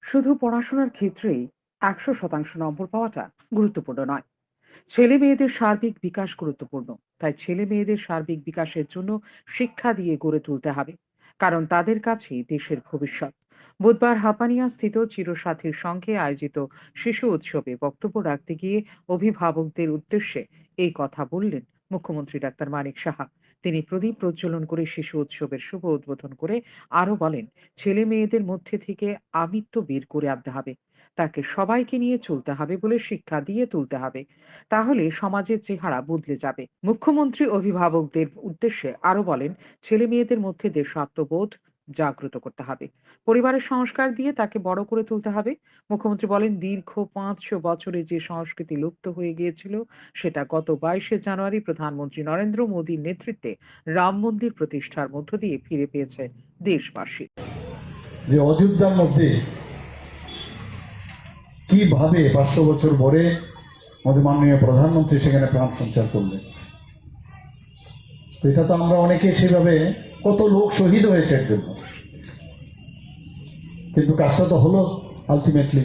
শুধু পড়াশোনার ক্ষেত্রেই ১০০% নম্বর পাওয়াটা গুরুত্বপূর্ণ নয়। ছেলে মেয়েদের সার্বিক বিকাশ গুরুত্বপূর্ণ। তাই ছেলে মেয়েদের সার্বিক বিকাশের জন্য শিক্ষা দিয়ে গড়ে তুলতে হবে, কারণ তাদের কাছেই দেশের ভবিষ্যৎ। বুধবার হাপানিয়া স্থিত চিরসাথীর সংঘে আয়োজিত শিশু উৎসবে বক্তব্য রাখতে গিয়ে অভিভাবকদের উদ্দেশ্যে এই কথা বললেন মুখ্যমন্ত্রী ডাক্তার মানিক সাহা। তিনি প্রদীপ প্রজ্বলন করে শিশু উৎসবের শুভ উদ্বোধন করে আরো বলেন, ছেলে মেয়েদের মধ্যে থেকে আমিত্ব বের করে আনতে হবে, তাকে সবাইকে নিয়ে চলতে হবে বলে শিক্ষা দিয়ে তুলতে হবে। তাহলে সমাজের চেহারা বদলে যাবে। মুখ্যমন্ত্রী অভিভাবকদের উদ্দেশ্যে আরো বলেন, ছেলে মেয়েদের মধ্যে দেশাত্মবোধ জাগ্রত করতে হবে, পরিবারের সংস্কার দিয়ে তাকে বড় করে তুলতে হবে। মুখ্যমন্ত্রী বলেন, দীর্ঘ ৫০০ বছরে যে সংস্কৃতি লুপ্ত হয়ে গিয়েছিল, সেটা গত ২২শে জানুয়ারি প্রধানমন্ত্রী নরেন্দ্র মোদীর নেতৃত্বে রাম মন্দির প্রতিষ্ঠার মধ্য দিয়ে ফিরে পেয়েছে দেশবাসী। যে অযোধ্যার মধ্যে কিভাবে ৫০০ বছর পরে আমাদের মাননীয় প্রধানমন্ত্রী সেখানে প্রাণ সঞ্চার করলেন, তো এটা তো আমরা অনেকে সেভাবে কত লোক শহীদ হয়েছে এর জন্য, কিন্তু কাজটা তো হলো আলটিমেটলি।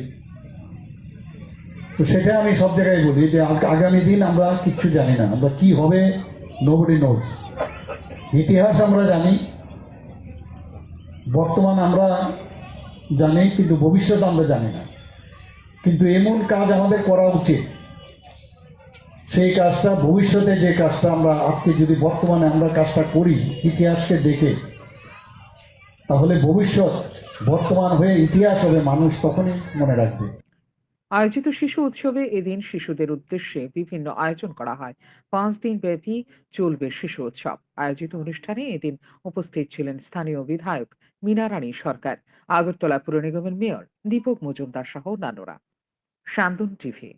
তো সেটা আমি সব জায়গায় বলি যে আগামী দিন আমরা কিচ্ছু জানি না, আমরা কি হবে নোবডি নোজ। ইতিহাস আমরা জানি, বর্তমান আমরা জানি, কিন্তু ভবিষ্যৎ আমরা জানি না। কিন্তু এমন কাজ আমাদের করা উচিত, সেই কাজটা ভবিষ্যতে যে কাজটা আমরা আজকে যদি বর্তমানে আমরা কাজটা করি ইতিহাসকে দেখে, তাহলে ভবিষ্যৎ বর্তমান হয়ে ইতিহাস হবে, মানুষ তখনই মনে রাখবে। আয়োজিত শিশু উৎসবে এদিন শিশুদের উদ্দেশ্যে বিভিন্ন আয়োজন করা হয়। ৫ দিন ব্যাপী চলবে শিশু উৎসব। আয়োজিত অনুষ্ঠানে এদিন উপস্থিত ছিলেন স্থানীয় বিধায়ক মীনা রানী সরকার, আগরতলা পুর নিগমের মেয়র দীপক মজুমদার সহ অন্যান্যরা। শান্তন টিভি।